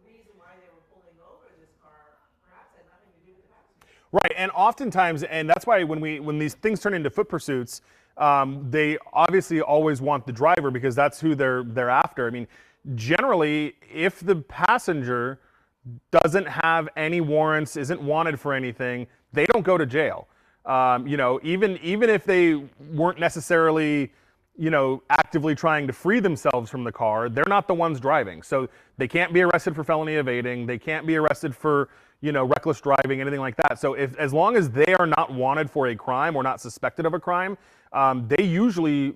reason why they were pulling over this car perhaps had nothing to do with the passenger. Right, and oftentimes, and that's why when these things turn into foot pursuits, they obviously always want the driver because that's who they're after. I mean, generally, if the passenger doesn't have any warrants, isn't wanted for anything, they don't go to jail. Even if they weren't necessarily, actively trying to free themselves from the car, they're not the ones driving. So they can't be arrested for felony evading. They can't be arrested for, reckless driving, anything like that. So as long as they are not wanted for a crime or not suspected of a crime, they usually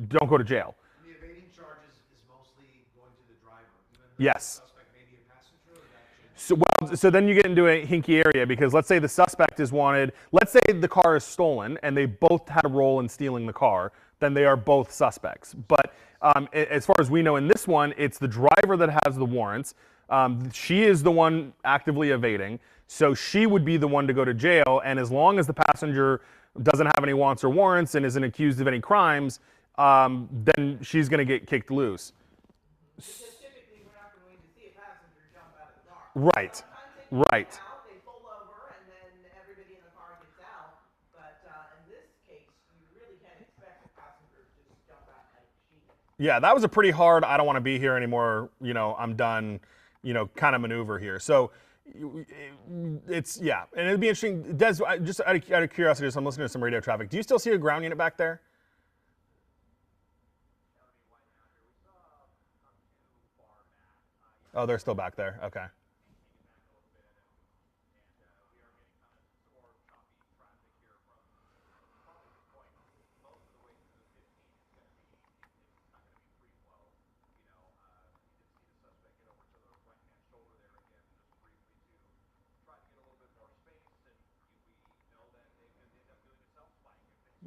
don't go to jail. The evading charges is mostly going to the driver, even though Yes. the suspect may be a passenger, or that changes? So then you get into a hinky area because let's say the suspect is wanted. Let's say the car is stolen and they both had a role in stealing the car. Then they are both suspects. But as far as we know in this one, it's the driver that has the warrants. She is the one actively evading. So she would be the one to go to jail. And as long as the passenger doesn't have any wants or warrants and isn't accused of any crimes, then she's going to get kicked loose. Because typically we're not going to see a passenger jump out of the car. Right. Sometimes they jump Right. out, they pull over, and then everybody in the car gets out. But in this case, you really can't expect a passenger to just jump out like she did. Yeah, that was a pretty hard, I don't want to be here anymore, I'm done, kind of maneuver here. So it's, yeah, and it'd be interesting. Des, just out of curiosity, so I'm listening to some radio traffic. Do you still see a ground unit back there? Oh, they're still back there. Okay.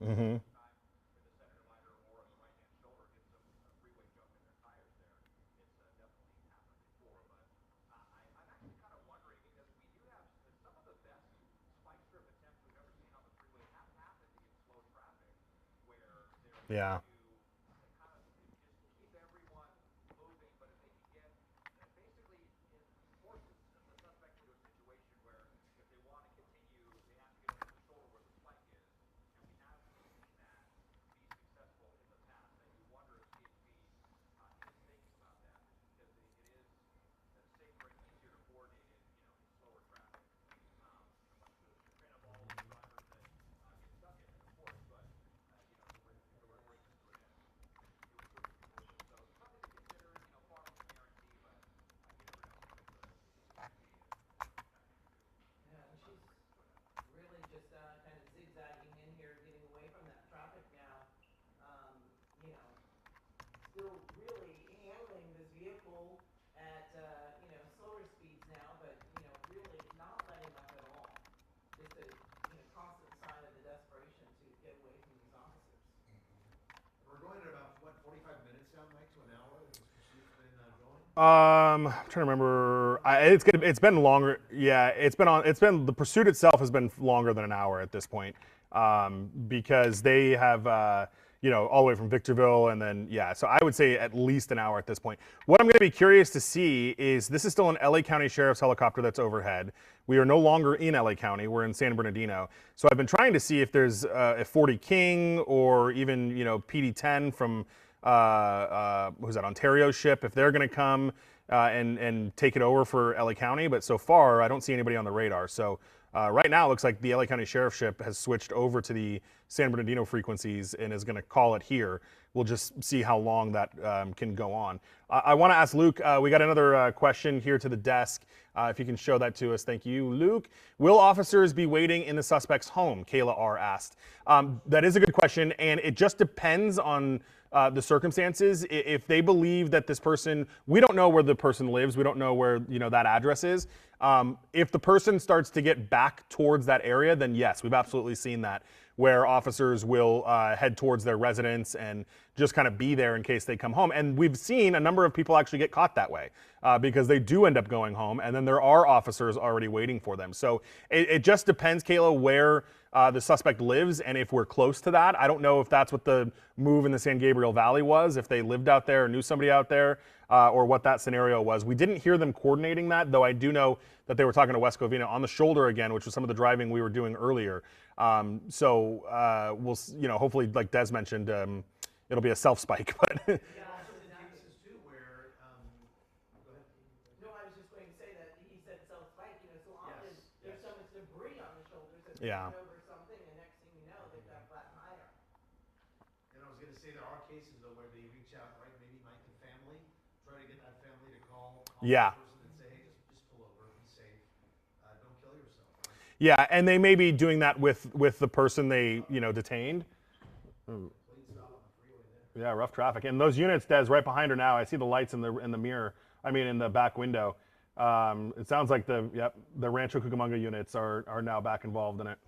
Mm-hmm. Yeah. Yeah, and she's really just kind of zigzagging in here, getting away from that traffic now. You know, still really handling this vehicle at slower speeds now, but really not letting up at all. Just a constant sign of the desperation to get away from these officers. We're going at about, what, 45 minutes now, Mike, to an hour that this pursuit's been going? I'm trying to remember. It's been longer. Yeah, the pursuit itself has been longer than an hour at this point, because they have all the way from Victorville and then So I would say at least an hour at this point. What I'm going to be curious to see is this is still an LA County Sheriff's helicopter that's overhead. We are no longer in LA County. We're in San Bernardino. So I've been trying to see if there's a 40 King or even PD-10 from who's that, Ontario ship, if they're going to come and take it over for LA County. But so far, I don't see anybody on the radar. So right now, it looks like the LA County Sheriff ship has switched over to the San Bernardino frequencies and is going to call it here. We'll just see how long that can go on. I want to ask Luke, we got another question here to the desk. If you can show that to us, thank you, Luke. Will officers be waiting in the suspect's home? Kayla R. asked. That is a good question, and it just depends on the circumstances. If they believe that this person, we don't know where the person lives, we don't know where that address is. If the person starts to get back towards that area, then yes, we've absolutely seen that. where officers will head towards their residence and just kind of be there in case they come home. And we've seen a number of people actually get caught that way because they do end up going home, and then there are officers already waiting for them. So it just depends, Kayla, where the suspect lives, and if we're close to that. I don't know if that's what the move in the San Gabriel Valley was, if they lived out there or knew somebody out there, or what that scenario was. We didn't hear them coordinating that, though I do know that they were talking to West Covina on the shoulder again, which was some of the driving we were doing earlier. We'll, hopefully, like Des mentioned, it'll be a self-spike. But And also the cases too where, go ahead. No, I was just going to say that he said self-spike, so often Yes, there's yes. so much debris on the shoulders that Yeah. they over something, and next thing you know, they've got a flat tire. And I was gonna say, there are cases though where they reach out, right, maybe like the family, try to get that family to call Yeah. the person and say, hey, just pull over, be safe, don't kill yourself, right? yeah, and they may be doing that with the person they detained. Complete stop on the freeway there. Yeah, rough traffic. And those units, Des, right behind her now. I see the lights in the mirror. I mean, in the back window. It sounds like the Rancho Cucamonga units are now back involved in it.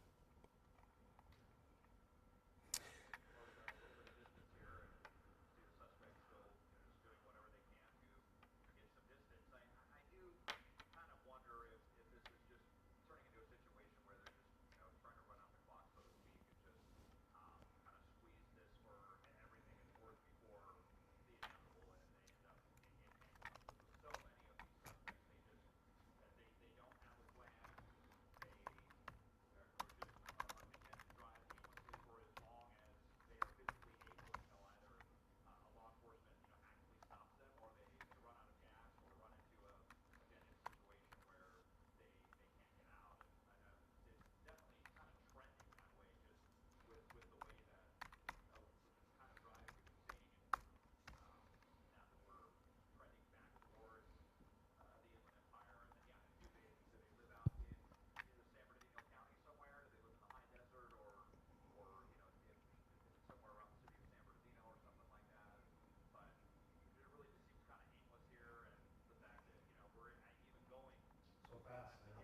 So fast, yeah.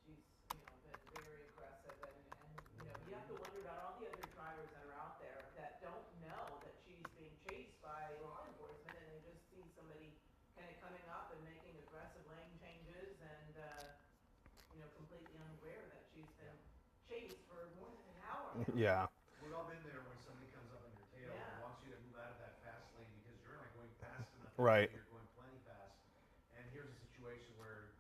She's, been very aggressive, and, you have to wonder about all the other drivers that are out there that don't know that she's being chased by law enforcement, and they just see somebody kind of coming up and making aggressive lane changes, and, completely unaware that she's been chased for more than an hour. Yeah. We've all been there when somebody comes up on your tail and Yeah. wants you to move out of that fast lane because you're not going fast enough. Right. You're going plenty fast. And here's a situation where,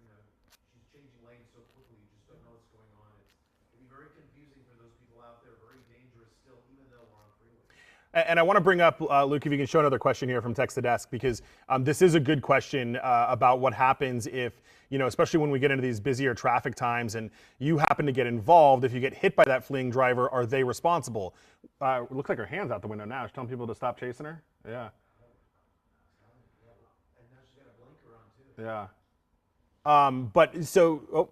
she's changing lanes so quickly, you just don't know what's going on. It can be very confusing for those people out there, very dangerous still, even though we're on freeway. And I want to bring up, Luke, if you can show another question here from Text to Desk, because this is a good question about what happens if, especially when we get into these busier traffic times and you happen to get involved. If you get hit by that fleeing driver, are they responsible? It looks like her hand's out the window now. She's telling people to stop chasing her. Yeah. And now she's got a blinker on too. Yeah. But so,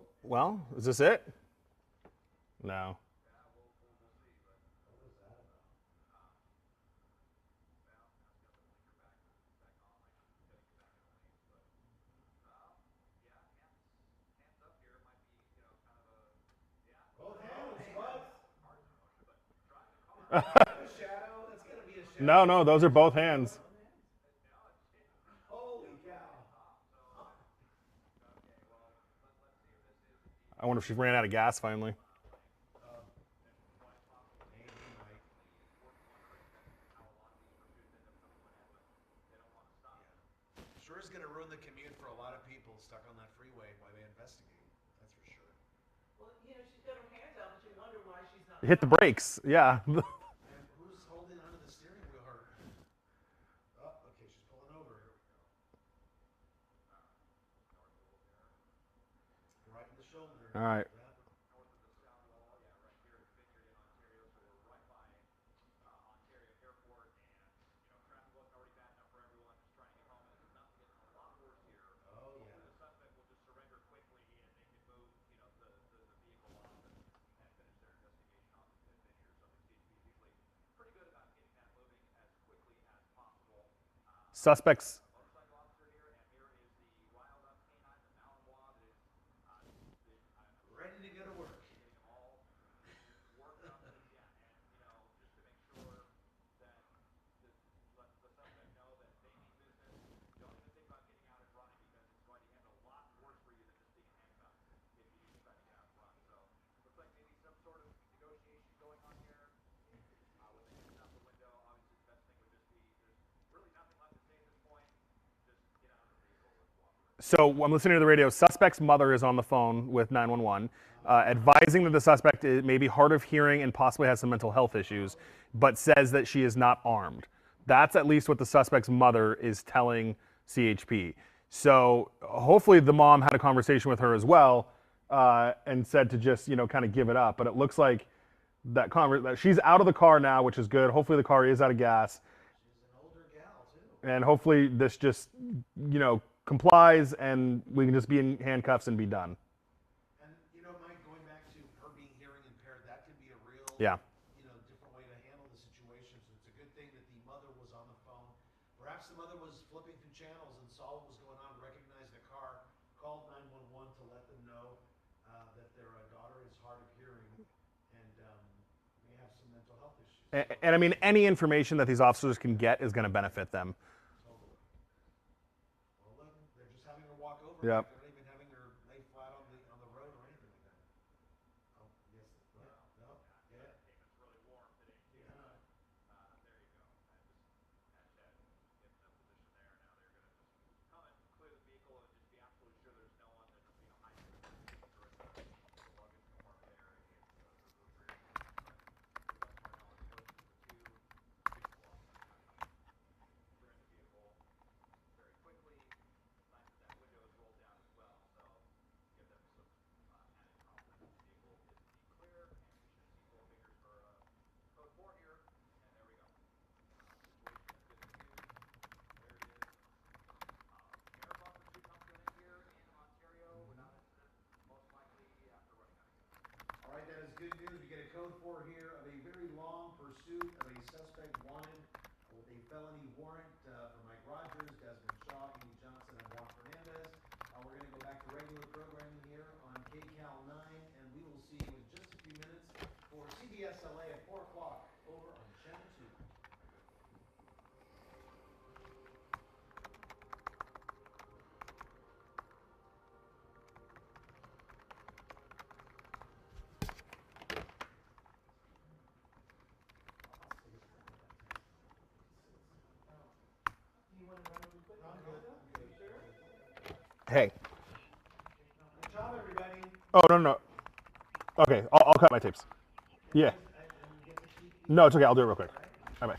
is this it? No. Both hands, what? A shadow? That's gotta be a shadow. No, those are both hands. Holy cow. I wonder if she ran out of gas finally. Maybe, Mike. Sure is gonna ruin the commute for a lot of people stuck on that freeway while they investigate. That's for sure. Well, she's got her hands out, but you wonder why she's not. Hit the brakes. Yeah. And who's holding onto the steering wheel? Oh, okay, she's pulling over. Right in the shoulder. All right. Yeah. suspects. Ready to go to work. So I'm listening to the radio. Suspect's mother is on the phone with 911, advising that the suspect may be hard of hearing and possibly has some mental health issues, but says that she is not armed. That's at least what the suspect's mother is telling CHP. So hopefully the mom had a conversation with her as well, and said to just kind of give it up. But it looks like that she's out of the car now, which is good. Hopefully the car is out of gas. She's an older gal too. And hopefully this just complies and we can just be in handcuffs and be done. And Mike, going back to her being hearing impaired, that could be a real Yeah. Different way to handle the situation. So it's a good thing that the mother was on the phone. Perhaps the mother was flipping through channels and saw what was going on, recognized the car, called 911 to let them know that their daughter is hard of hearing and may have some mental health issues. And I mean, any information that these officers can get is going to benefit them. Totally. Well, look, they're just having her walk over. Yep. They're not even having her lay flat on the road or anything like that. Oh, yes. No. Yeah. All right, that is good news. We get a code 4 here of a very long pursuit of a suspect wanted with a felony warrant for Mike Rogers, Desmond Shaw, Amy Johnson, and Juan Fernandez. We're going to go back to regular programming here on KCAL 9, and we will see you in just a few minutes for CBS LA at 4 o'clock over on Channel 2. Hey. Good job, everybody. Oh, no. Okay, I'll cut my tapes. Yeah. No, it's okay. I'll do it real quick. Bye-bye.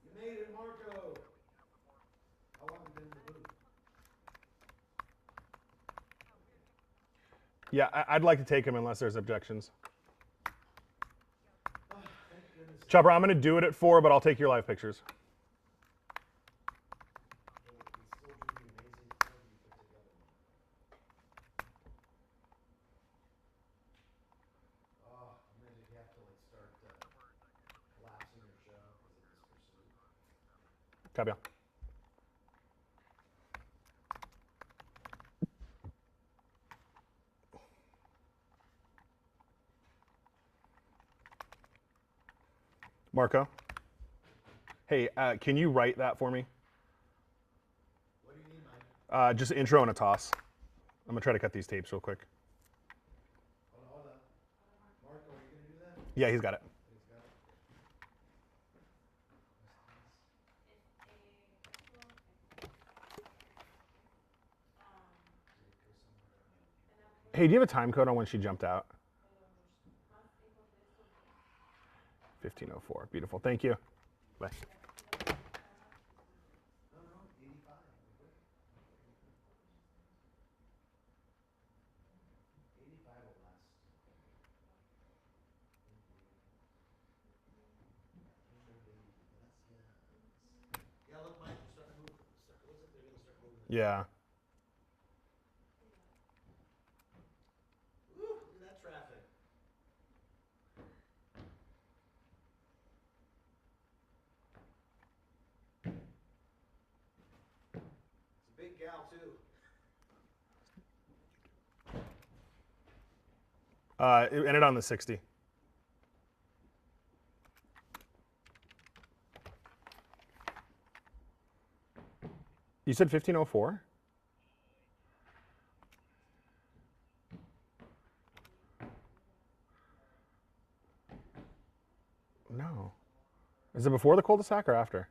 You made it, Marco. How long have you been in the booth? Yeah, I'd like to take him unless there's objections. Oh, thank goodness. Chopper, I'm going to do it at 4, but I'll take your live pictures. It's still really amazing what you put together. Oh, imagine if you have to start collapsing your show because of this pursuit. Copy on. Marco? Hey, can you write that for me? What do you need, Mike? Just an intro and a toss. I'm going to try to cut these tapes real quick. Hold on. Marco, are you going to do that? Yeah, he's got it. He's got it. Hey, do you have a time code on when she jumped out? 15:04. Beautiful. Thank you. Bye. No, 85. 85 will last. Yeah. Woo, look at that traffic. It's a big gal too. It ended on the 60. You said 1504? No. Is it before the cul-de-sac or after?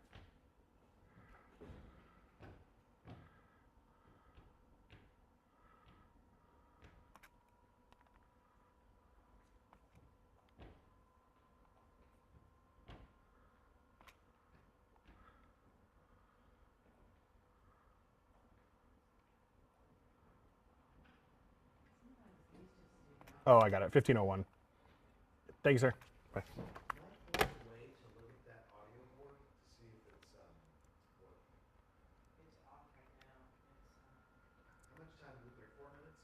Oh, I got it. 1501. Thank you, sir. Bye. Can I force a way to look at that audio board to see if it's working? It's off right now. How much time did we there? 4 minutes?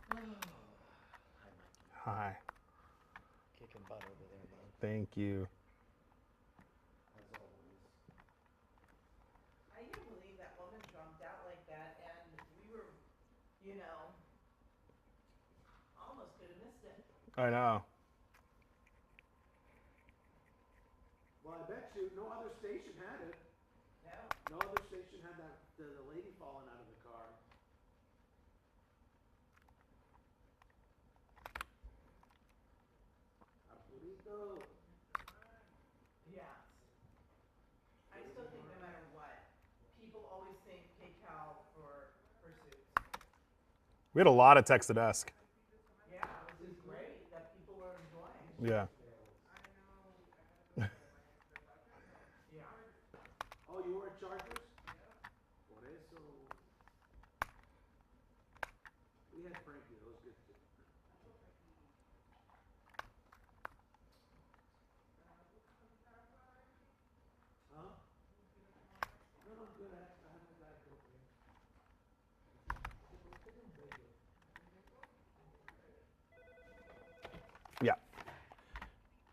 Hi, Mikey. Hi. Kicking butt over there, man. Thank you. As always. I can't believe that woman jumped out like that, and we were, you know, almost could have missed it. I know. Well, I bet you no other station had it. No. No other station had that the lady falling out of the car. Arturito. Yes. I still think no matter what, people always think PayCal for suits. We had a lot of text to desk. Yeah, which is great that people are enjoying. Yeah. Yeah. Oh, you were at Chargers? Por eso. We had Frankie. That was good too. Huh? No, I'm good. I have my Diet Coke here.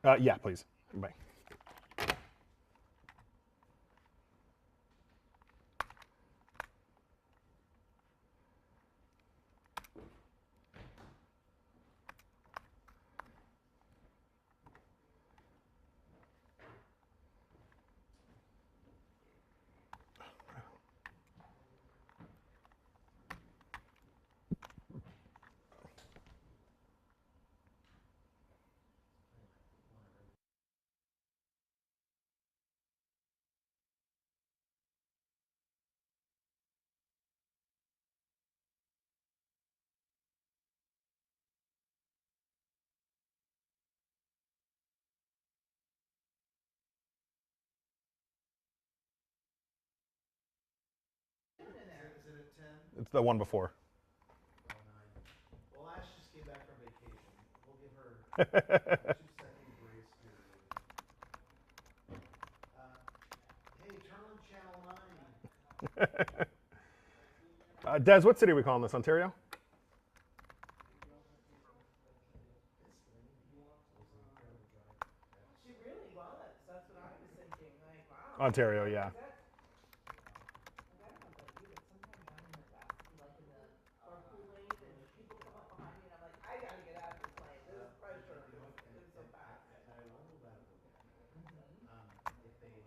Yeah. Yeah, please. Bye. Is it at 10? It's the one before. Oh, 9. Well, Ash just came back from vacation. We'll give her a 2-second grace period. Hey, turn on channel 9. Des, what city are we calling this? Ontario? She really was. That's what I was thinking. Like, wow. Ontario, yeah. Like, I don't know about you, but sometimes I'm in the back, like in the carpool lane, and people come up behind me, and I'm like, I gotta get out of this lane. This is pressure. It's so fast. And I won't let them look at me.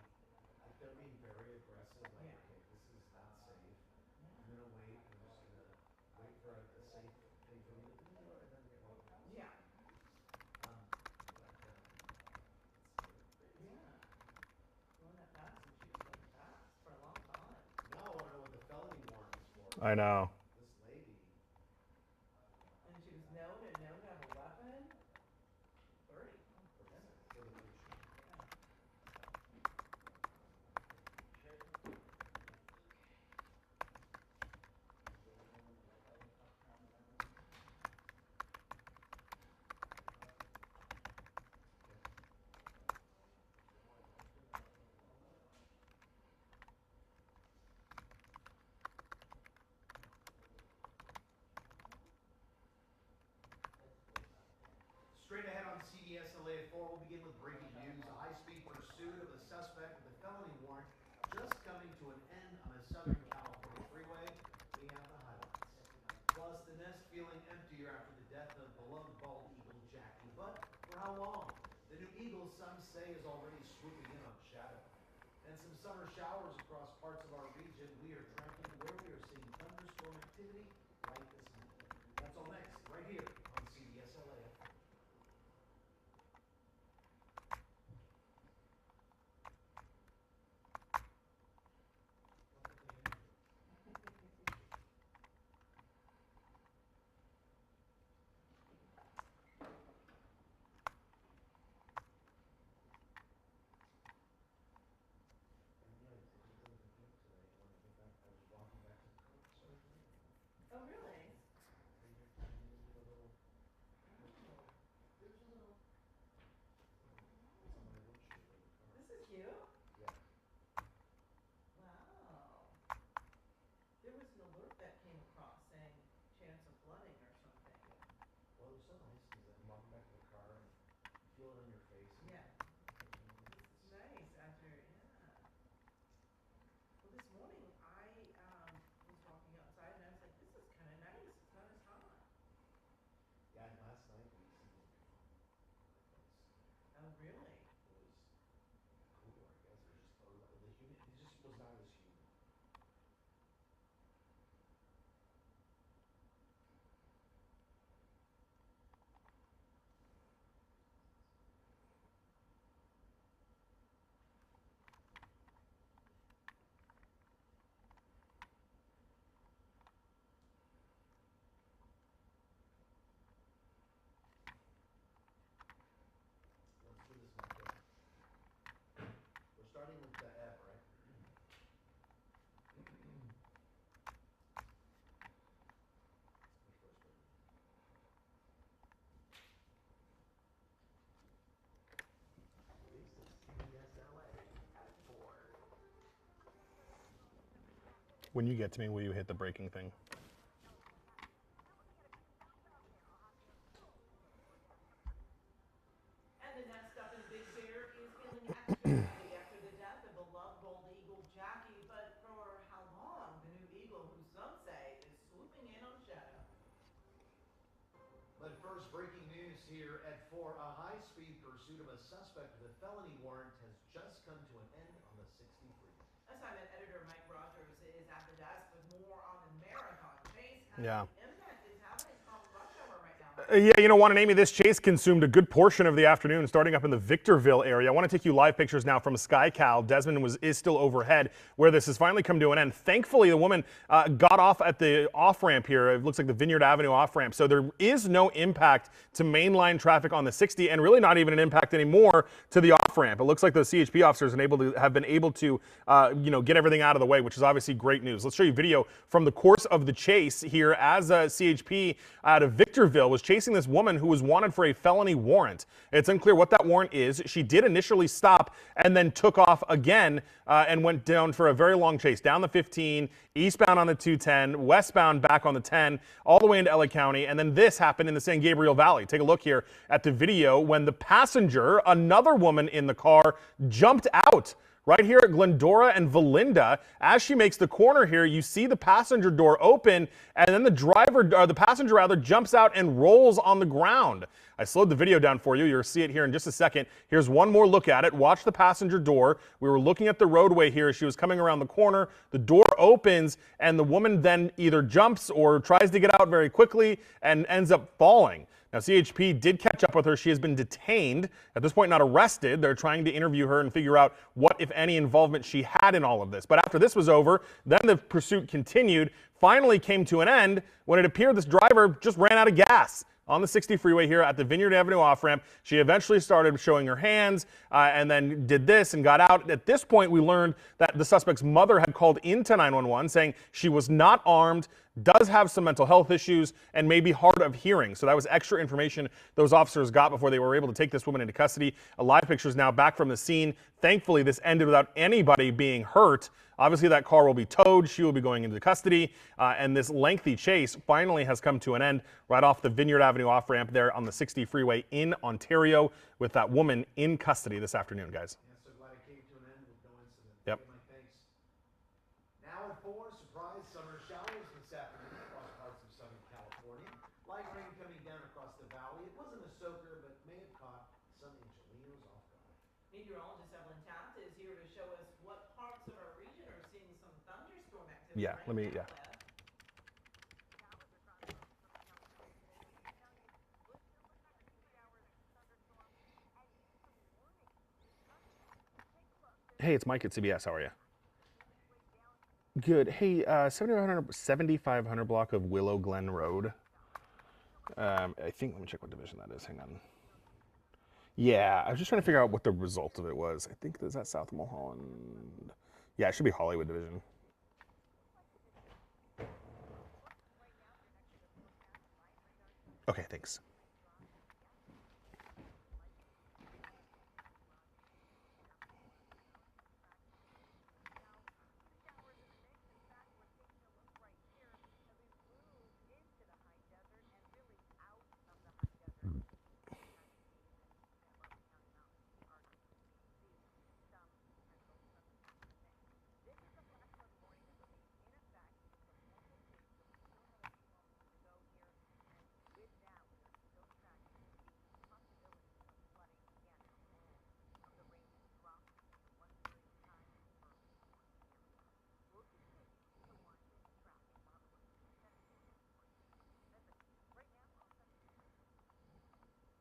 If they're being very aggressive, like, Yeah. okay, this is not safe. I'm gonna wait. I'm just gonna wait for a safe thing for me to do, and then walk past. Yeah. Yeah. Going that fast, and she was going fast for a long time. Now I wanna know what the felony warrant is for. I know. This lady. And she was known to have a weapon. 30. For the picture. Straight ahead on CBS LA at 4, we'll begin with breaking news. A high-speed pursuit of a suspect with a felony warrant just coming to an end on a Southern California freeway. We have the highlights. Plus, the nest feeling emptier after the death of beloved bald eagle Jackie. But for how long? The new eagle, some say, is already swooping in on Shadow. And some summer showers across parts of our region. We are tracking where we are seeing thunderstorm activity right this minute. That's all next, right here on CBS LA. Oh, really? This is cute. Wow. There was an alert that came across saying chance of flooding or something. Well, it was so nice because I'm walking back to the car and you feel it on your face. Yeah. It's nice after, yeah. Well, this morning I was walking outside and I was like, this is kind of nice. It's not as hot. Yeah, and last night we seasoned Oh, really? it was cooler, I guess. It was just, the humid, it just was not as humid. Let's do this matchup. We're starting with the F, right? Push first, baby. This is CBS LA at 4. When you get to me, will you hit the breaking thing? And the next up in Big Bear is feeling extra heavy after the death of beloved bald eagle Jackie. But for how long? The new eagle, who some say is swooping in on Shadow. But first, breaking news here at 4. A high-speed pursuit of a suspect with a felony warrant has just come to an end on the 60 freeway. Assignment editor Mike Rogers is at the desk with more on the marathon chase. Yeah. The impact is having on rush hour right now. Yeah, you know, want to name me, this chase consumed a good portion of the afternoon, starting up in the Victorville area. I want to take you live pictures now from SkyCal. Desmond is still overhead, where this has finally come to an end. Thankfully, the woman got off at the off-ramp here. It looks like the Vineyard Avenue off-ramp. So there is no impact to mainline traffic on the 60, and really not even an impact anymore to the off-ramp. It looks like those CHP officers have been able to, get everything out of the way, which is obviously great news. Let's show you video from the course of the chase here as CHP out of Victorville was chasing this woman who was wanted for a felony warrant. It's unclear what that warrant is. She did initially stop and then took off again and went down for a very long chase, down the 15, eastbound on the 210, westbound back on the 10, all the way into LA County. And then this happened in the San Gabriel Valley. Take a look here at the video when the passenger, another woman in the car, jumped out. Right here at Glendora and Valinda, as she makes the corner here, you see the passenger door open, and then the passenger rather, jumps out and rolls on the ground. I slowed the video down for you. You'll see it here in just a second. Here's one more look at it. Watch the passenger door. We were looking at the roadway here as she was coming around the corner. The door opens, and the woman then either jumps or tries to get out very quickly and ends up falling. Now, CHP did catch up with her. She has been detained. At this point, not arrested. They're trying to interview her and figure out what, if any, involvement she had in all of this. But after this was over, then the pursuit continued, finally came to an end when it appeared this driver just ran out of gas on the 60 freeway here at the Vineyard Avenue off-ramp. She eventually started showing her hands and then did this and got out. At this point, we learned that the suspect's mother had called into 911 saying she was not armed, does have some mental health issues and may be hard of hearing. So that was extra information those officers got before they were able to take this woman into custody. A live picture is now back from the scene. Thankfully, this ended without anybody being hurt. Obviously, that car will be towed. She will be going into custody. And this lengthy chase finally has come to an end right off the Vineyard Avenue off-ramp there on the 60 freeway in Ontario with that woman in custody this afternoon, guys. Yeah, so glad it came to an end with no incident. Yep. Mike, thanks. Now at 4, surprise summer showers this afternoon across parts of Southern California. Light rain coming down across the valley. It wasn't a soaker, but may have caught some Angelinos off guard. Meteorologist Evelyn Taft is here to show us what parts of our region are seeing some thunderstorm activity. Yeah, right now, yeah. Lev. Hey, it's Mike at CBS. How are you? Good. Hey, 7500 block of Willow Glen Road. I think, let me check what division that is. Hang on. Yeah, I was just trying to figure out what the result of it was. I think, is that South Mulholland? Yeah, it should be Hollywood division. Okay, thanks.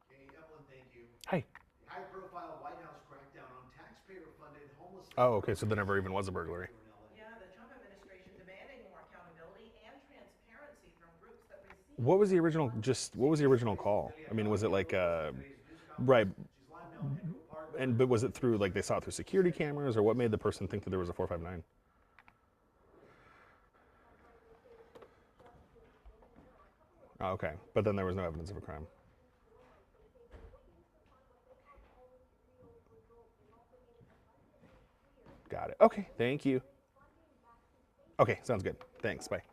Hey, Evelyn, thank you. Hi. The high-profile White House crackdown on taxpayer-funded homelessness. Oh, okay, so there never even was a burglary. Yeah, the Trump administration demanding more accountability and transparency from groups that receive. What was the original, what was the original call? I mean, was it like, right, but was it through, like, they saw it through security cameras, or what made the person think that there was a 459? Oh, okay, but then there was no evidence of a crime. Got it. Okay, thank you. Okay, sounds good. Thanks, bye.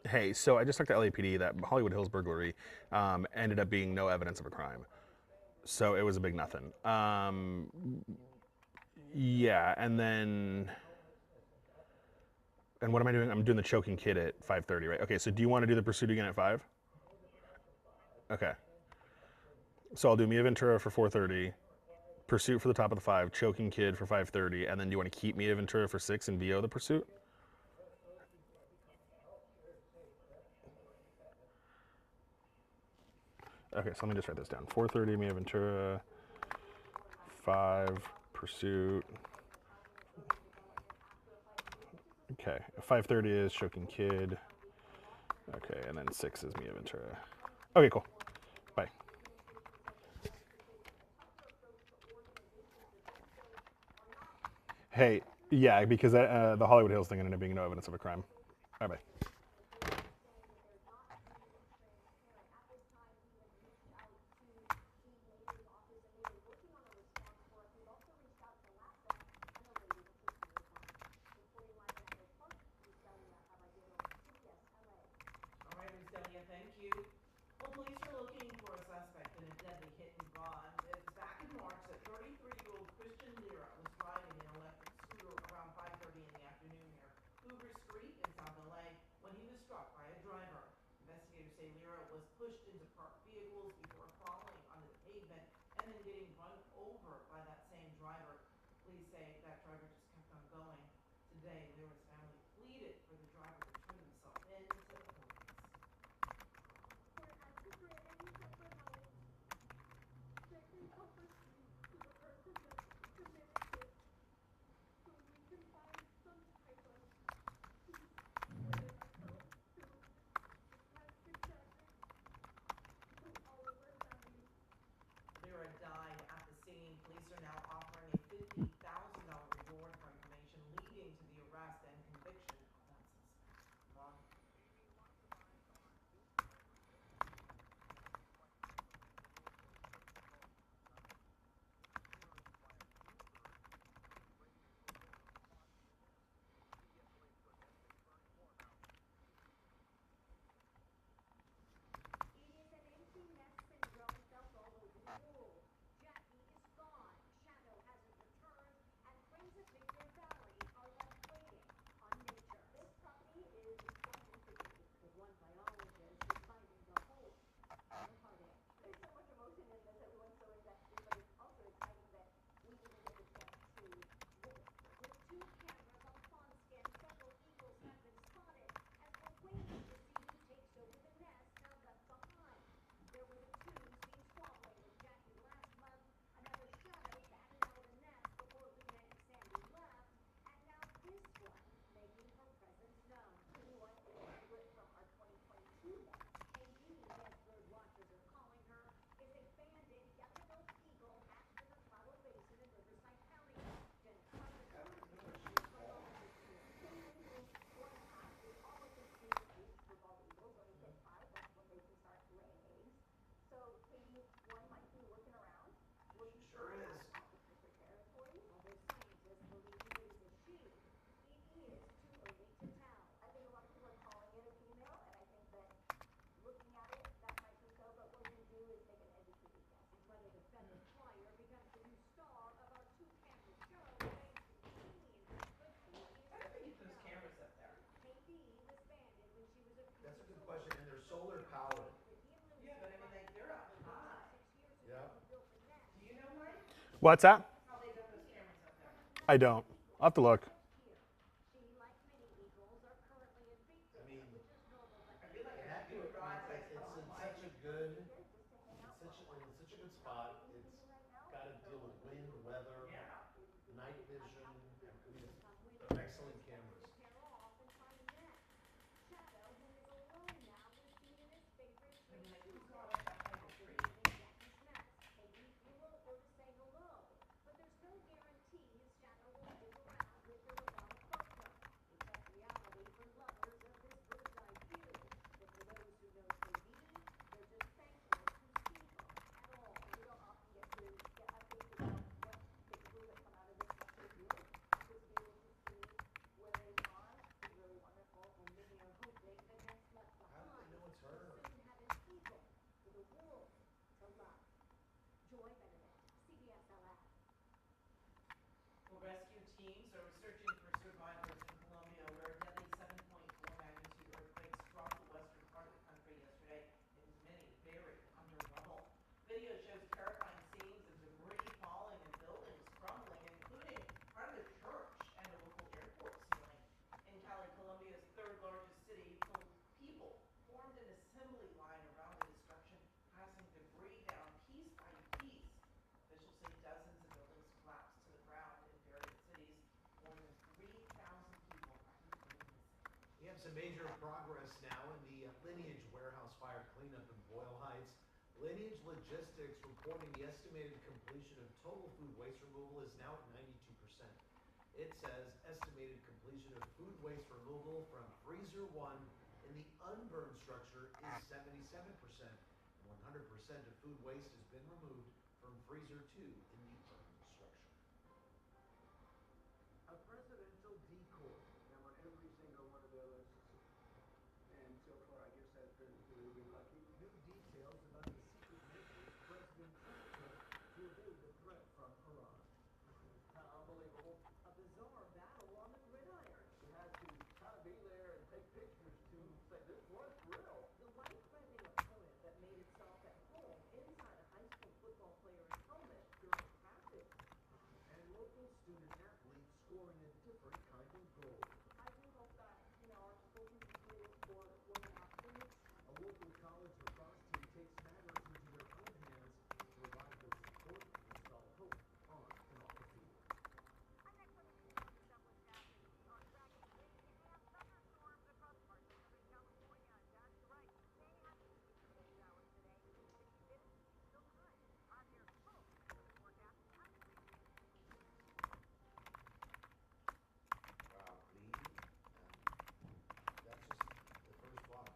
Hey, so I just talked to LAPD that Hollywood Hills burglary ended up being no evidence of a crime. So it was a big nothing. Yeah, and then, and what am I doing? I'm doing the choking kid at 5:30, right? Okay, so do you want to do the pursuit again at 5? Okay. So I'll do Mia Ventura for 4:30, pursuit for the top of the 5, choking kid for 5:30, and then do you want to keep Mia Ventura for 6 and VO the pursuit? Okay, so let me just write this down. 4:30 Mia Ventura, 5 pursuit. Okay, 5:30 is choking kid. Okay, and then 6 is Mia Ventura. Okay, cool. Bye. Hey, yeah, because the Hollywood Hills thing ended up being no evidence of a crime. Bye bye. What's that? How they got those cameras up there. I don't. I'll have to look. I mean, I feel like it I had should to, do a drive it's, like it's in Home such a good, it's such a good spot. It's got to deal with wind, weather, Yeah. night vision. I mean, they're excellent cameras. And when it comes on at that kind of tree. How do they know it's her? Well, rescue teams are searching for survivors in Colombia where a deadly 7.4 magnitude earthquake struck the western part of the country yesterday, and many buried under rubble. Video shows terrifying scenes of debris falling and buildings crumbling, including part of a church and a local airport ceiling. In Cali, Colombia's third largest city, people formed an assembly line around the destruction, passing debris down piece by piece. Officials say dozens of buildings collapsed to the ground in various cities. More than 3,000 people are reported missing. We have some major progress now in the Lineage warehouse fire cleanup in Boyle Heights. Lineage Logistics reporting the estimated completion of total food waste removal is now at 92%. It says estimated completion of food waste removal from freezer 1 in the unburned structure is 77%. 100% of food waste has been removed from freezer 2 in the burned structure. A presidential decoy. Now on every single one of those, and so far I guess that appears to be lucky. New details about the secret measures President Trump took to evade the threat from Iran. Unbelievable. A bizarre battle on the gridiron. You had to kind of be there and take pictures to say this was real. The life-threatening opponent that made itself at home inside a high school football player's helmet during practice. And local student athletes scoring a different kind of goal. I do hope that, our school can continue to support women athletes. A local college lacrosse team takes matters into their own hands to provide the support and install hope on and off the field. Wow, Lee, that's just the first block.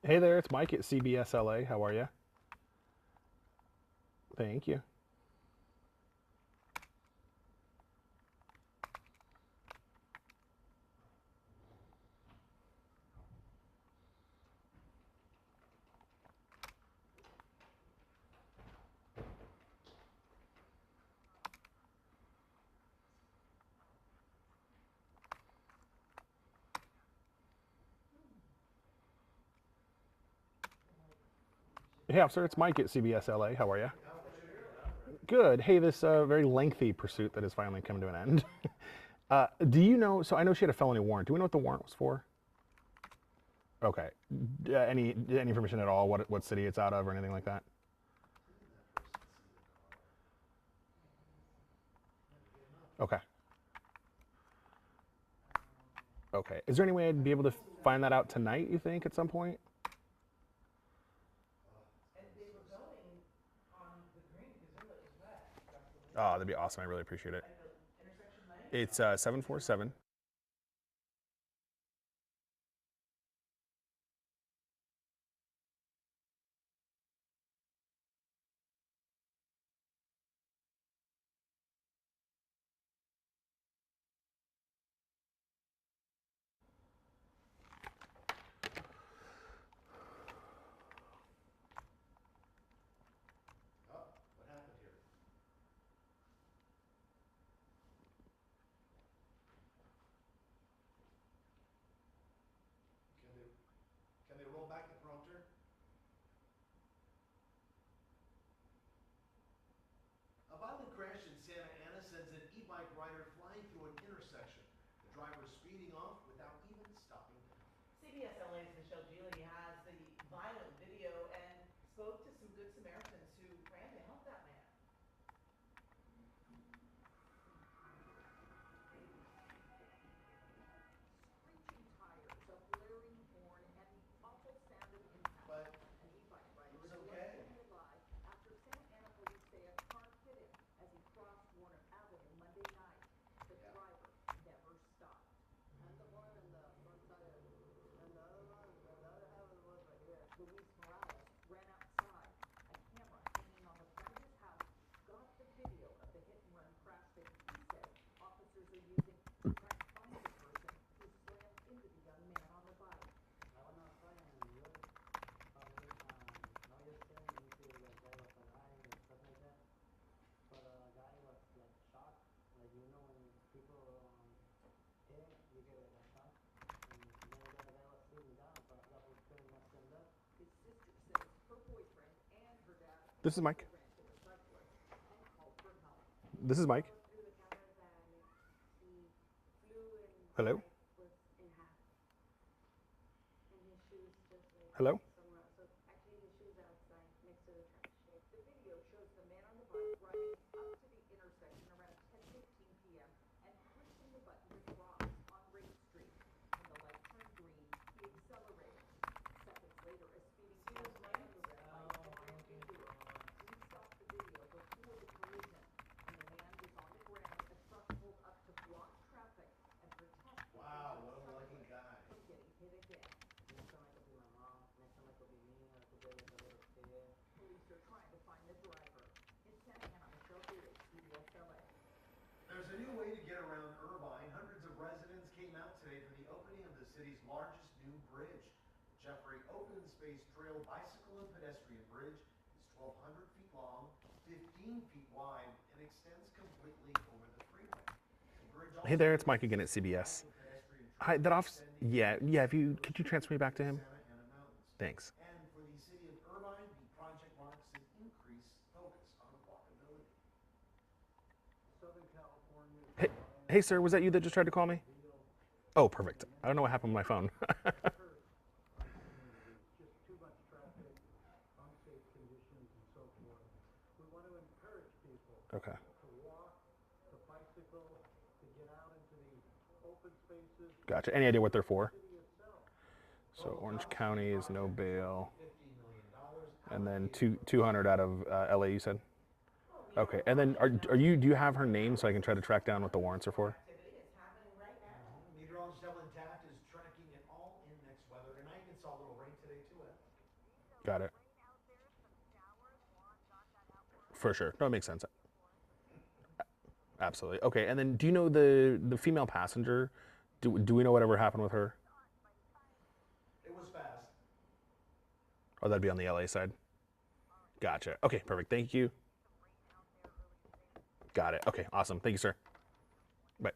Hey there, it's Mike at CBS LA. How are you? Thank you. Hey, officer, it's Mike at CBS LA. How are you? Good. Hey, this very lengthy pursuit that has finally come to an end. Do you know? So I know she had a felony warrant. Do we know what the warrant was for? Okay. Any information at all? What city it's out of or anything like that? Okay. Okay. Is there any way I'd be able to find that out tonight? You think at some point? And they were going on the green because it was wet. Oh, that'd be awesome. I really appreciate it. At the intersection lane. It's 747 e-bike rider flying through an intersection. The driver speeding off without even stopping. CBS LA's Michelle Geely has the violent video and spoke to some good Samaritans who ran to help that man. Screeching tires, a blaring horn, and the awful sound of impact. But An e-bike rider it is was lucky okay. to be alive after Santa Ana police say a car hit him as he crossed Warner Avenue Monday night. The Yeah. driver never stopped. And the one in the front tire, and the other one, the other half of the was right here. Luis Morales ran outside. A camera hanging on the front of his house got the video of the hit and run crash that he says officers are using to try and find the person who slammed into the young man on the bike. I went outside and looked, now you're saying you see like there was a guy and stuff like that. But the guy was like shocked, like you know when people hit, you get like a shock. And then the other guy was sitting down, but that was pretty much stand up. His sister says her boyfriend and her dad This is Mike. ran to the cyclist and called for help. This is Mike. Through the cameras and he flew and Hello? was in half. And his shoes just like Hello? somewhere else. So actually his shoes are outside next to the trash. The video shows the man on the bike riding up to the intersection around 10:15 p.m. and pushing the button to cross on Ring Street. When the light turned green, he accelerated. Seconds later, a speeding See car those ran lights? the red Oh, light and my ran into it. goodness. We stopped the video before the collision. When the man was on the ground, a truck pulled up to block traffic and protect the Wow, injured what a lucky cyclist guy. from getting hit again. Next time it could be my mom, next time it could be me, or it could be like a little kid. Police are trying to find the driver. In Santa Ana, Michelle Geely, CBS LA. There's a new way to get around Irvine. Hundreds of residents came out today for the opening of the city's largest new bridge. The Jeffrey Open Space Trail Bicycle and Pedestrian Bridge is 1,200 feet long, 15 feet wide, and extends completely over the freeway. The bridge Hey also there, it's Mike again at CBS. and pedestrian Hi, that off. Yeah, yeah. If you could you transfer me back to him? Santa Ana Mountains. Thanks. And for the city of Irvine, the project marks an increased focus on walkability. Southern California. Hey, hey, sir, was that you that just tried to call me? Oh, perfect. I don't know what happened with my phone. Just too much traffic, unsafe conditions and so forth. We want to encourage people Okay. to walk, to bicycle, to get out into the open spaces. Gotcha. Any idea what they're for? City itself. So Orange County is no bail, $50 million. and then 200 out of LA. You said. Okay. And then are you? Do you have her name so I can try to track down what the warrants are for? Activity is happening right now. Meteorologist Ellen Taft is tracking an all-index weather tonight. It saw a little rain today too. Got it. For sure. No, it makes sense. Absolutely. Okay. And then do you know the female passenger? Do we know whatever happened with her? It was fast. Oh, that'd be on the LA side. Gotcha. Okay, perfect. Thank you. Got it. Okay, awesome. Thank you, sir. Bye.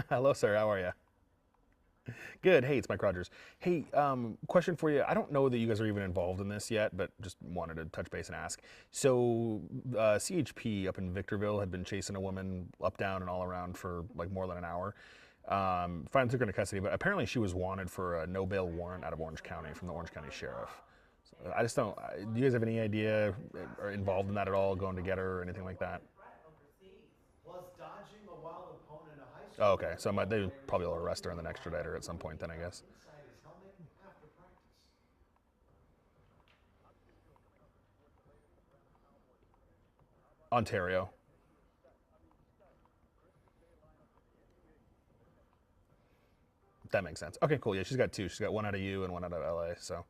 Hello, sir. How are you? Good. Hey, it's Mike Rogers. Hey, question for you. I don't know that you guys are even involved in this yet, but just wanted to touch base and ask. So, CHP up in Victorville had been chasing a woman up, down, and all around for like more than an hour. Finally took her into custody, but apparently she was wanted for a no bail warrant out of Orange County from the Orange County Sheriff. So I just don't. Do you guys have any idea or involved in that at all, going to get her or anything like that? Plus dodging a wild opponent, a high Oh, school. okay. So they probably will arrest her and then extradite her at some point then, I guess. Inside his helmet after practice. Ontario. That makes sense. Okay, cool. Yeah, she's got two. She's got one out of U and one out of LA. So,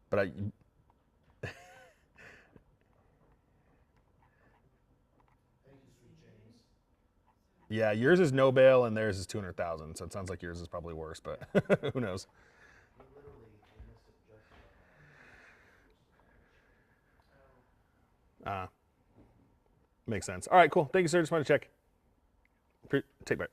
but Thank you, sweet James. yeah, yours is no bail and theirs is 200,000. So it sounds like yours is probably worse, but who knows? He literally missed it just Makes sense. All right, cool. Thank you, sir. Just wanted to check. Take care.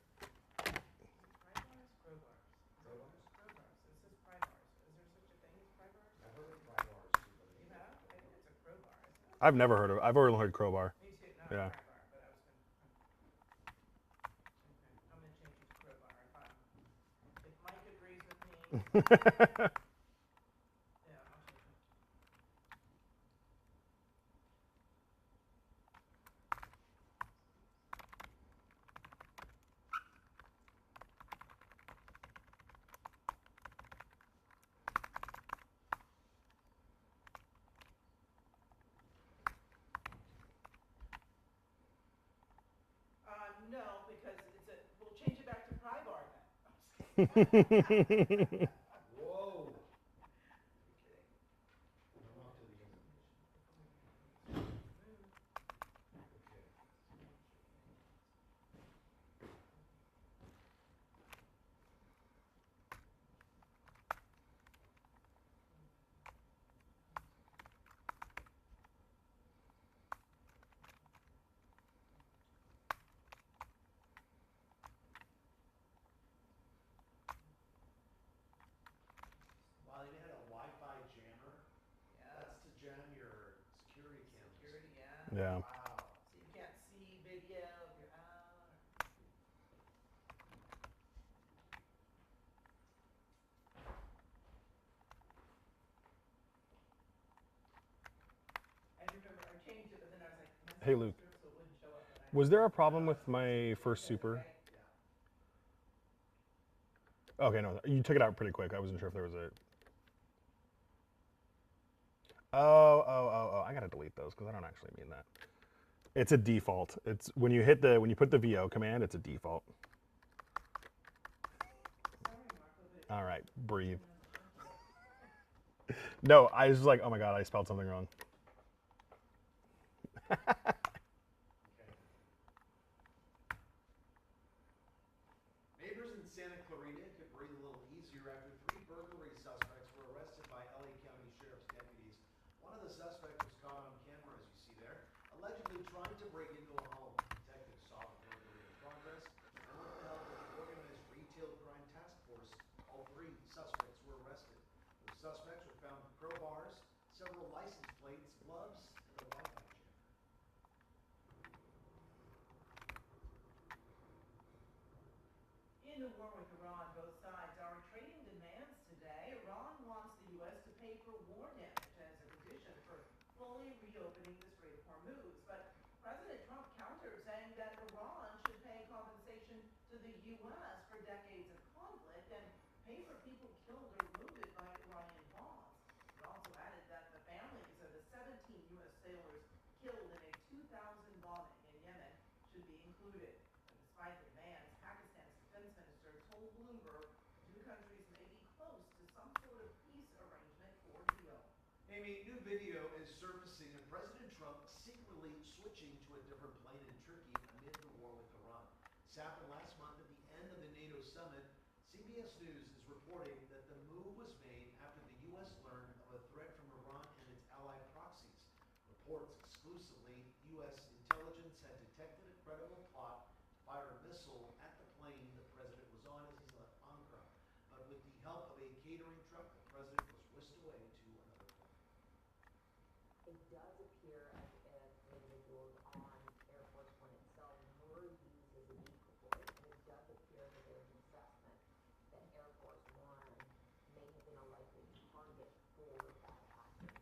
I've never heard of. I've only heard crowbar. Me too. No, Yeah. crowbar, but I was gonna. Okay, I'm gonna change it to crowbar. If Mike agrees with me, yeah, I'll change it. No, because we'll change it back to Prybar then. I'm just kidding. Whoa. Kidding. I'm off to the information. Okay. Wow, they had a Wi-Fi jammer. Yeah. That's to jam your security cameras. Security, yeah. Yeah. Wow. So you can't see video if you're out. I remember I changed it, but then I was like, Hey, Luke. so it wouldn't show up. Was there a problem with my first super? Okay, no, you took it out pretty quick. I wasn't sure if there was a. Oh! I gotta delete those because I don't actually mean that. It's a default. It's when you put the VO command, it's a default. All right, breathe. No, I was just like, oh my god, I spelled something wrong. Neighbors in Santa Clarita could breathe a little easier after 3 burglary suspects were arrested by LA County Sheriff's deputies. One of the suspects was caught on camera, as you see there, allegedly trying to break into a home. Detectives saw the burglary in progress, and with the help of the Organized Retail Crime Task Force, all 3 suspects were arrested. The suspects were found with crowbars, several license plates, gloves, and a Wi-Fi jammer. In the war with Iran, both sides are trading demands today. Iran wants the U.S. to pay for war damage as a condition for fully reopening the Strait of Hormuz. But President Trump countered, saying that Iran should pay compensation to the U.S. for decades of conflict and pay for people killed or wounded by Iranian bombs. He also added that the families of the 17 U.S. sailors killed in a 2000 bombing in Yemen should be included. And despite the demands, Pakistan's defense minister told Bloomberg the 2 countries may be close to some sort of peace arrangement or deal. Amy, new video is surfacing of President Trump secretly switching to a different plane in Turkey amid the war with Iran. This happened last month at the end of the NATO summit. CBS News is reporting that the move was made after the U.S. learned of a threat from Iran and its allied proxies. Reports exclusively, U.S. intelligence had detected a credible plot to fire a missile at the plane does appear as if individuals on Air Force One itself were used as a decoy, and it does appear that there's an assessment that Air Force One may have been a likely target for bad actors.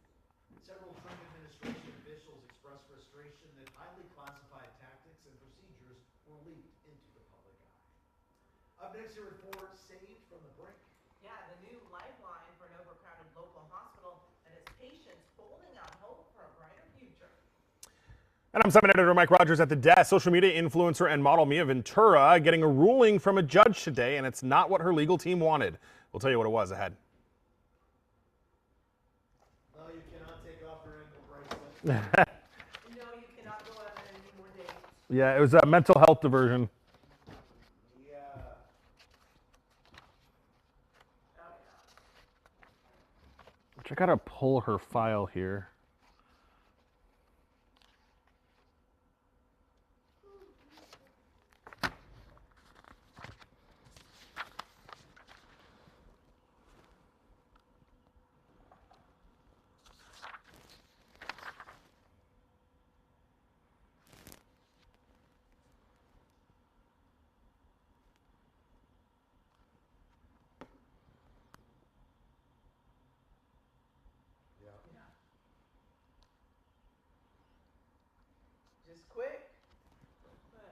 Several Trump administration officials expressed frustration that highly classified tactics and procedures were leaked into the public eye. Up next here at 4, Saved from the Brink. Yeah, the new lifeline for an overcrowded local hospital and its patients holding out hope for a brighter future. And I'm 7 editor Mike Rogers at the desk. Social media influencer and model Mia Ventura getting a ruling from a judge today, and it's not what her legal team wanted. We'll tell you what it was ahead. Oh, you cannot take off your ankle bracelet. No, you cannot go out on any more dates. Yeah, it was a mental health diversion. Yeah. Oh, yeah. Which I gotta pull her file here. Yeah. Just quick. What?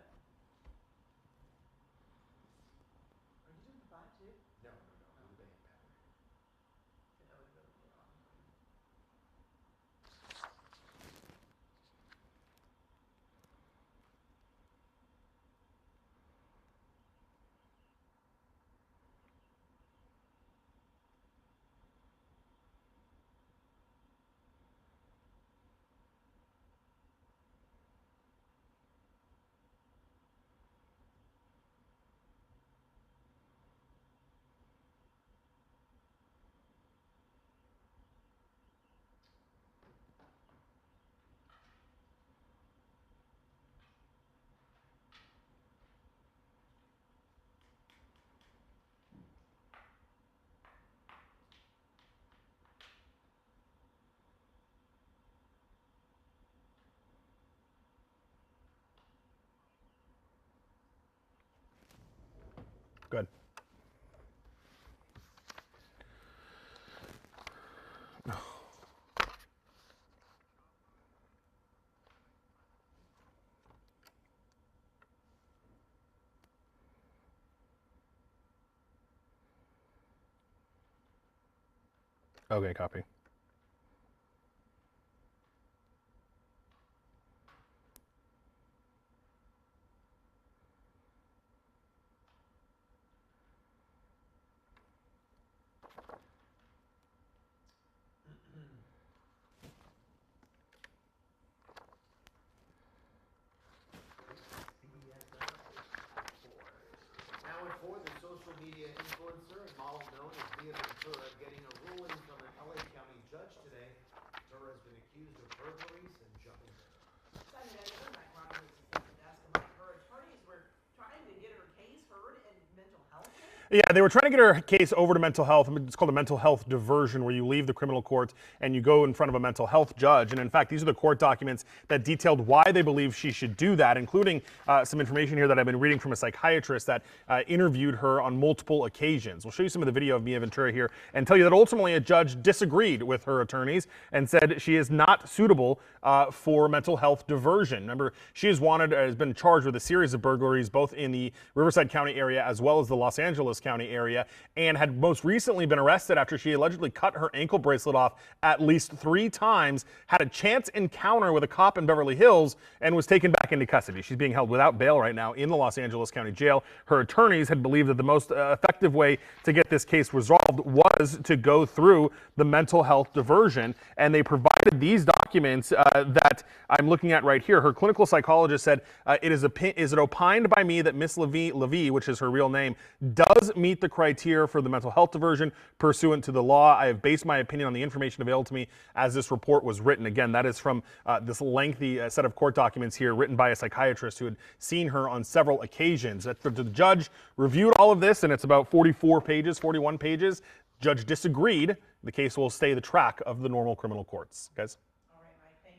Are you doing the 5 too? No, I'm the band pattern. That would really be on. Good. Okay, copy. Now at 4, the social media influencer and model known as Mia Ventura getting a ruling from an LA County judge today. Ventura has been accused of burglaries and jumping bail. Sunday editor Mike Rogers is at the desk. Mike, her attorneys were trying to get her case heard in mental health case. Yeah, they were trying to get her case over to mental health. It's called a mental health diversion, where you leave the criminal court and you go in front of a mental health judge. And in fact, these are the court documents that detailed why they believe she should do that, including some information here that I've been reading from a psychiatrist that interviewed her on multiple occasions. We'll show you some of the video of Mia Ventura here and tell you that ultimately a judge disagreed with her attorneys and said she is not suitable for mental health diversion. Remember, she is wanted, has been charged with a series of burglaries, both in the Riverside County area as well as the Los Angeles County area, and had most recently been arrested after she allegedly cut her ankle bracelet off at least 3 times, had a chance encounter with a cop in Beverly Hills, and was taken back into custody. She's being held without bail right now in the Los Angeles County Jail. Her attorneys had believed that the most effective way to get this case resolved was to go through the mental health diversion, and they provided these documents that I'm looking at right here. Her clinical psychologist said, is it opined by me that Miss Levy, which is her real name, does meet the criteria for the mental health diversion pursuant to the law. I have based my opinion on the information available to me as this report was written. Again, that is from this lengthy set of court documents here written by a psychiatrist who had seen her on several occasions. The judge reviewed all of this, and it's about 44 pages, 41 pages. Judge disagreed. The case will stay the track of the normal criminal courts. Guys? All right, Mike, thank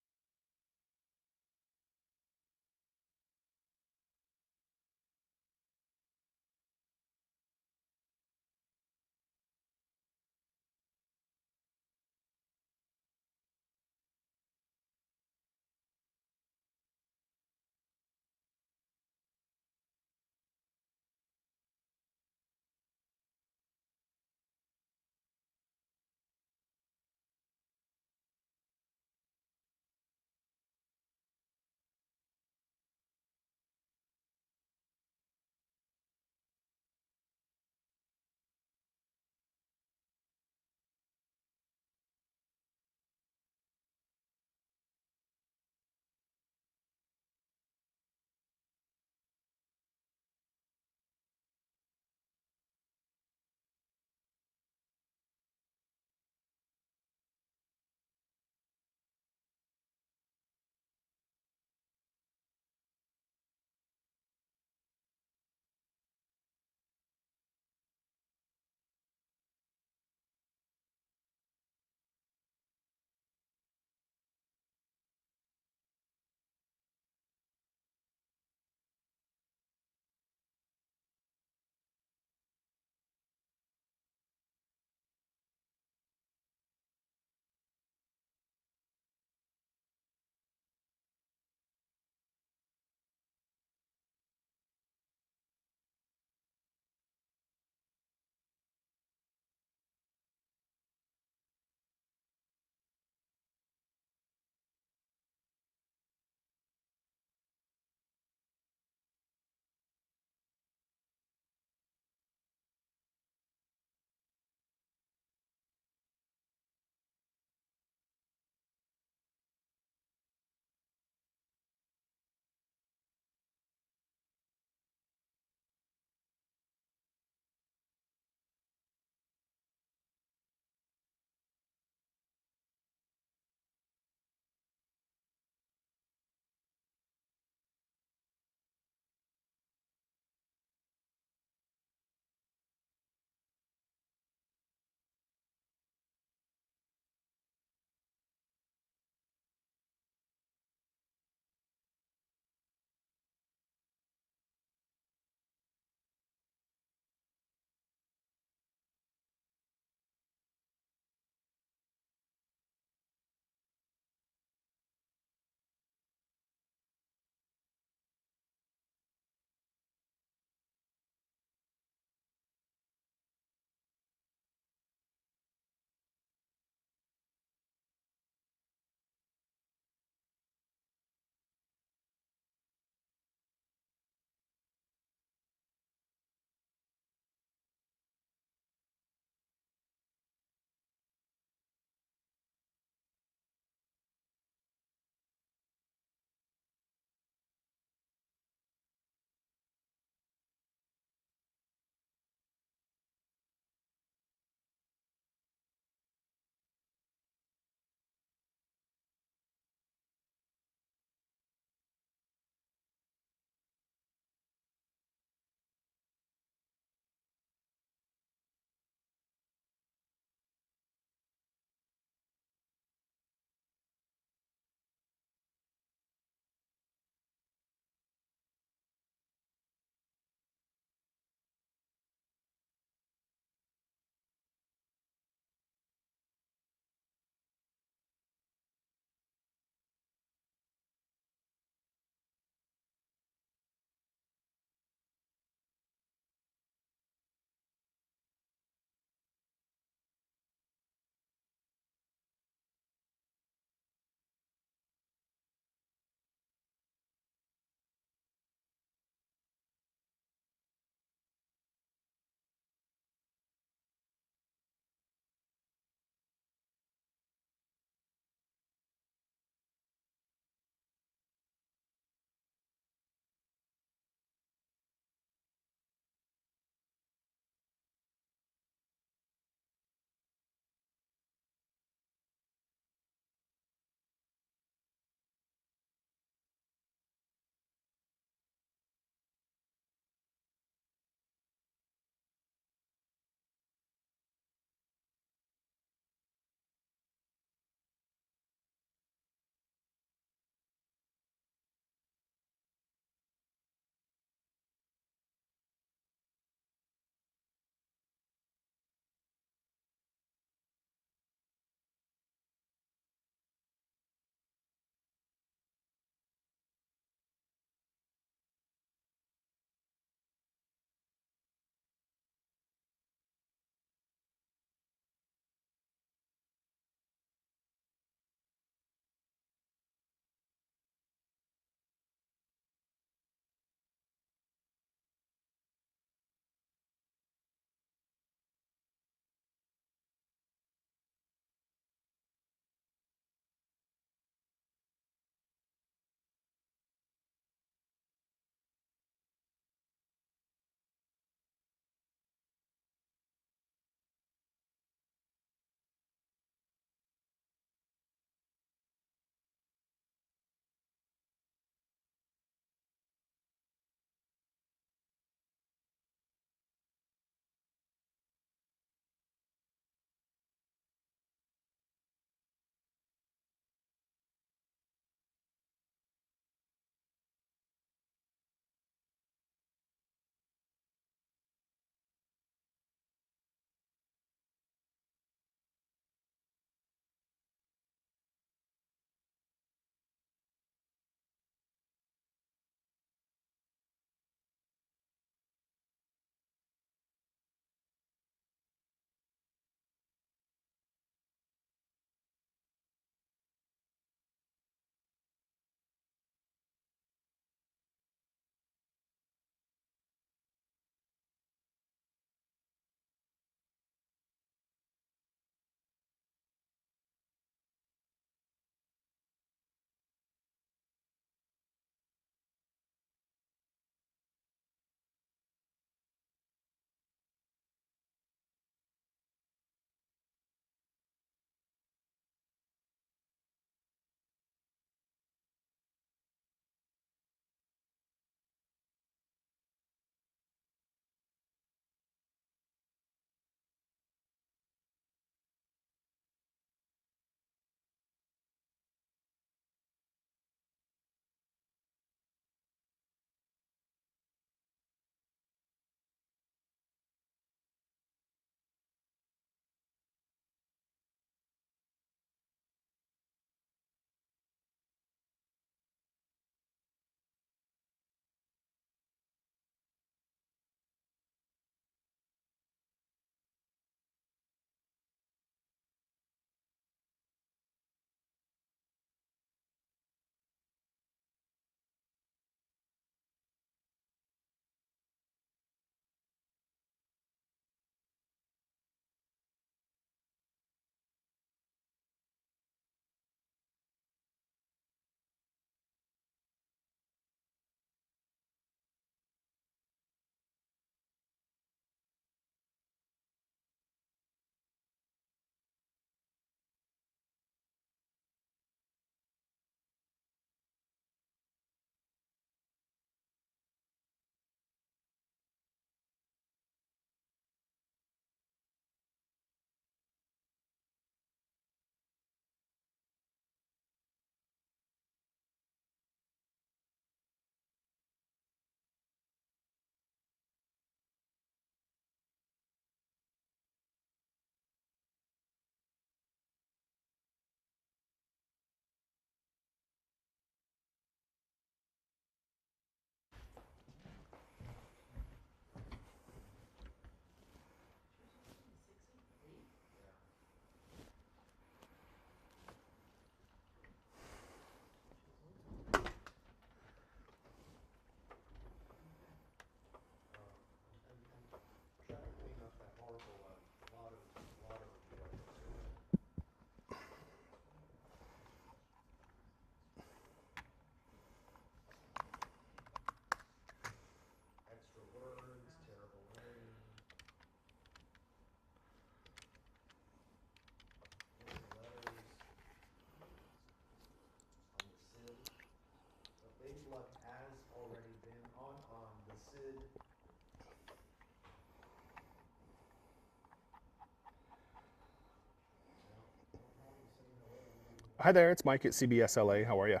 Hi there, it's Mike at CBSLA. How are you?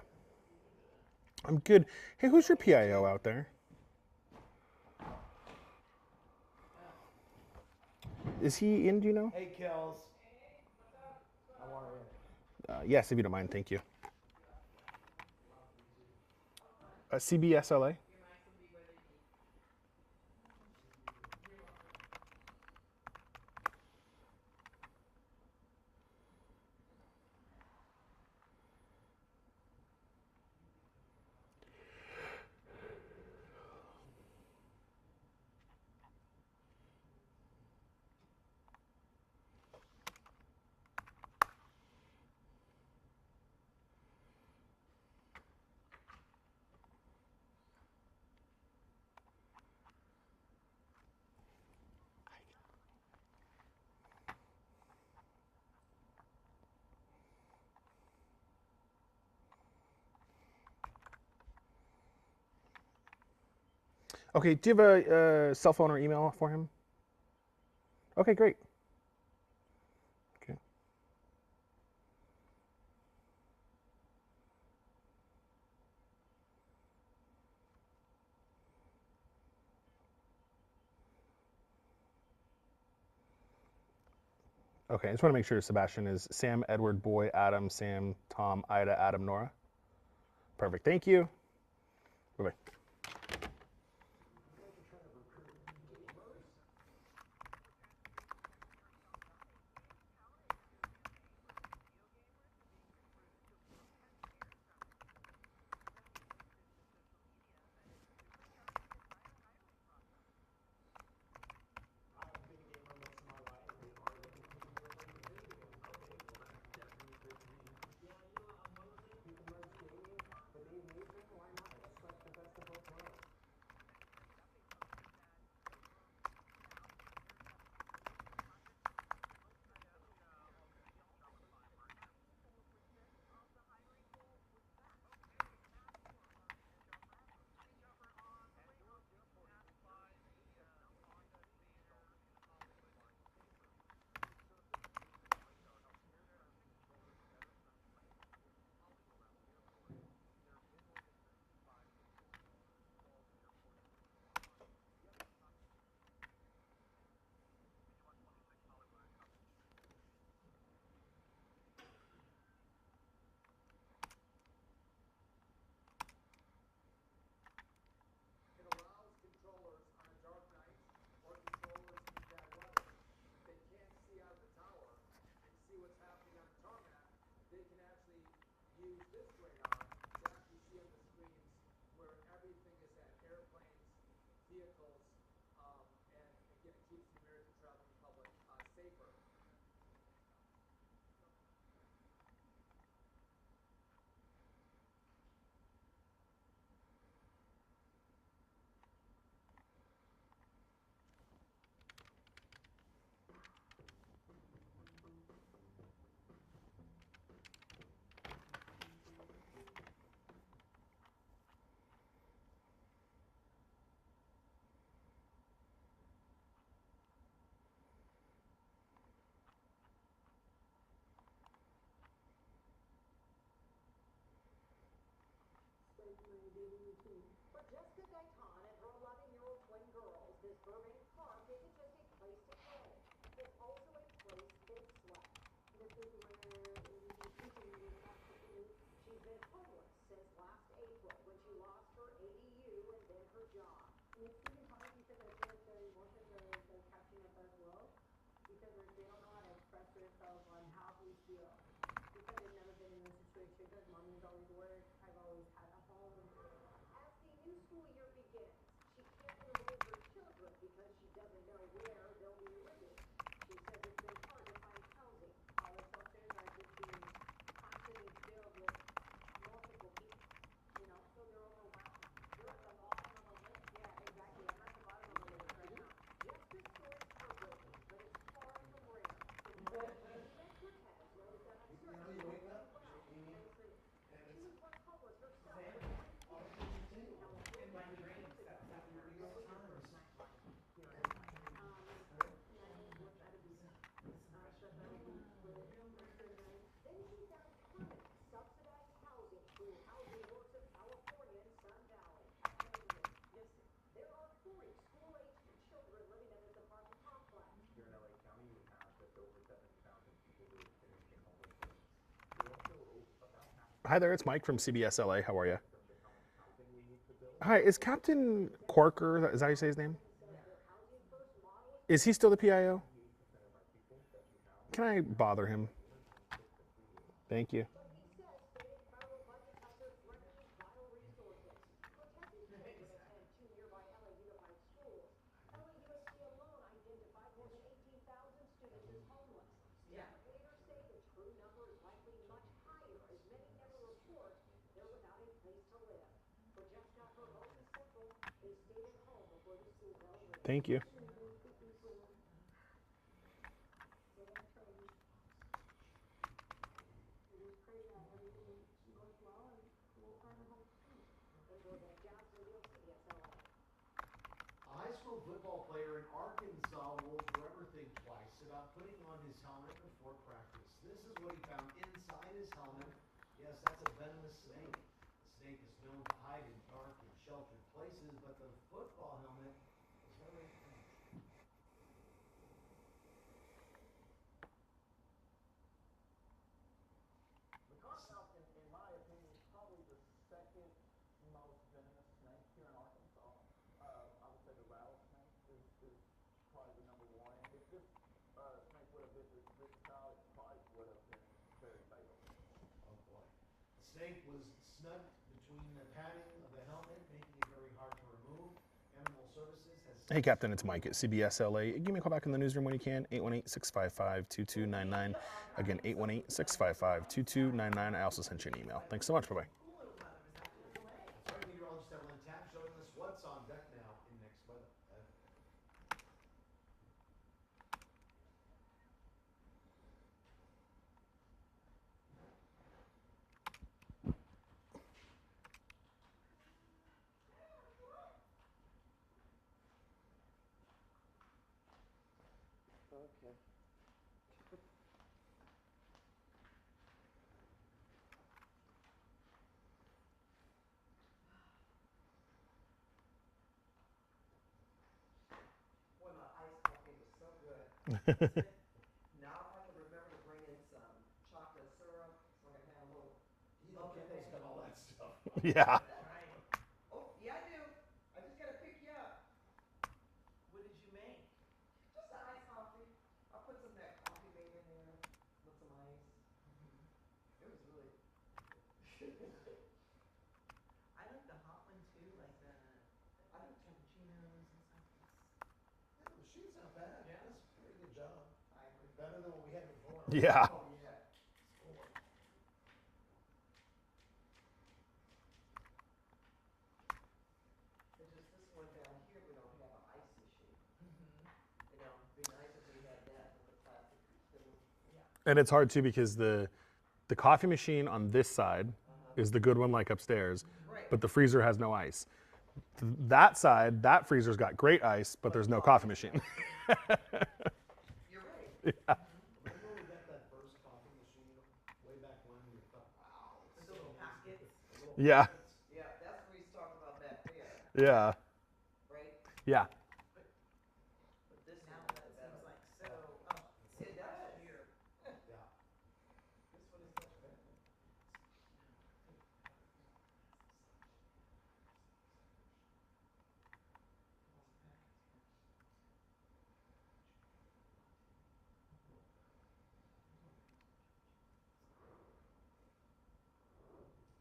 I'm good. Hey, who's your PIO out there? Is he in, do you know? Hey, Kells. How are you? Yes, if you don't mind, thank you. CBSLA? Okay, do you have a cell phone or email for him? Okay, great. Okay. Okay, I just want to make sure Sebastian is Sam, Edward, Boy, Adam, Sam, Tom, Ida, Adam, Nora. Perfect, thank you. Bye-bye. It allows controllers on a dark night or controllers in bad weather, if they can't see out of the tower and see what's happening on the tarmac, they can actually use this radar to actually see on the screens where everything is at, airplanes, vehicles, and again, it keeps the American traveling public safer. For Jessica Gaitan and her 11-year-old twin girls, this Burbank park isn't just a place to play. It's also a place they slept. This is where she's been homeless since last April when she lost her ADU and then her job. And it's even hard because I feel like their emotions are catching up as well because they don't know how to express themselves on how we feel. Because they've never been in this situation because mommy's always worked. I've always had a home. As the new school year begins, she can't enroll her children because she doesn't know where they'll be living. She says it's been hard to find housing. All the shelters are just being constantly filled with multiple people, so they're overwhelmed. You're at the bottom of the list. Yeah, exactly. I'm at the bottom of the list right now. Justice stories heartbreaking, but it's far from rare. Cortez knows that uncertainty well. She was once homeless herself. In my dreams, that's happened. Hi there, it's Mike from CBS LA. How are you? Hi, is Captain Corker, is that how you say his name? Is he still the PIO? Can I bother him? Thank you. But he says stated federal budget cuts are threatening vital resources. Protecting children attend 2 nearby LA Unified schools. LAUSD alone identified more than 18,000 students as homeless. Yeah. Staff leaders say the true number is likely much higher, as many never report they're without a place to live. For Jessica Hermosa Central, they stayed at home before the school bell rang. Thank you. A high school football player in Arkansas will forever think twice about putting on his helmet before practice. This is what he found inside his helmet. Yes, that's a venomous snake. The snake is known to hide in dark and sheltered places, but the football helmet is very interesting. The cottonmouth, in my opinion, is probably the second most venomous snake here in Arkansas. I would say the rattlesnake is probably the number one. If this snake would have bit the child, it probably would have been very fatal. Oh boy. The snake was snugged between the padding of the helmet, making it very hard to remove. Animal Services has Hey, Captain, it's Mike at CBS LA. Give me a call back in the newsroom when you can. 818-655-2299. Again, 818-655-2299. I also sent you an email. Thanks so much. Bye-bye. Cooler weather is actually delayed. That's right, meteorologist Evelyn Tapp showing us what's on deck now in next weather. Okay. Boy, my iced coffee was so good. Now I have to remember to bring in some chocolate syrup, so I can have a little. You know, Kendall's got all that stuff. Yeah. Right. Oh, yeah, I do. I just gotta pick you up. What did you make? Just an iced coffee. I put some of that coffee made in there with some ice. It was really. I like the hot one too, like the, I like cappuccinos and stuff. Yeah, the machine's not bad. Yeah. That's a pretty good job. I agree. Better than what we had before. Yeah. Oh, yeah. Score. It's just this one down here, we don't have an ice machine. You know, it'd be nice if we had that with the plastic thing. Yeah. And it's hard too because the coffee machine on this side is the good one, like upstairs, Right. but the freezer has no ice. That side, that freezer's got great ice, but there's no coffee machine. You're right. Remember we got that first coffee machine way back when we thought, wow. The little packets. Yeah. Yeah, that's what we was talking about back there, Yeah. right? Yeah. But this now that seems like so, it does. Here. Yeah. This one is much better.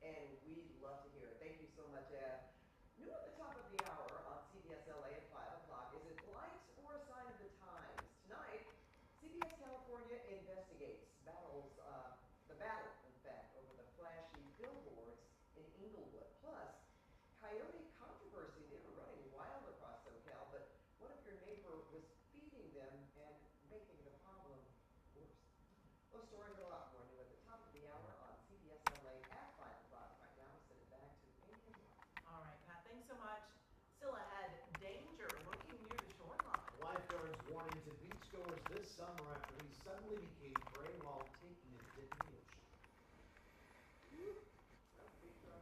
And we love to hear it. Thank you so much, New at the top of the hour on CBS LA at 5 o'clock. Is it lights or a sign of the times? Tonight, CBS California investigates the battle, in fact, over the flashy billboards in Inglewood. Plus, coyote controversy. They were running wild across SoCal, but what if your neighbor was feeding them and making the problem worse? Those stories are a lot more new at the top of the hour on CBS LA at 5 o'clock. Right now, we send it back to Amy. All right, Pat, thanks so much. Still ahead, danger looking near the shoreline. Lifeguards warning to beachgoers this summer after he suddenly became prey while taking a dip in the ocean. That's a big throw.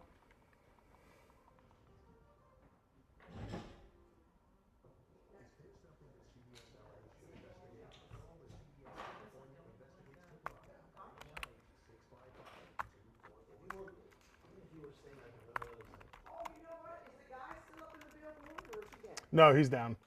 No, he's down.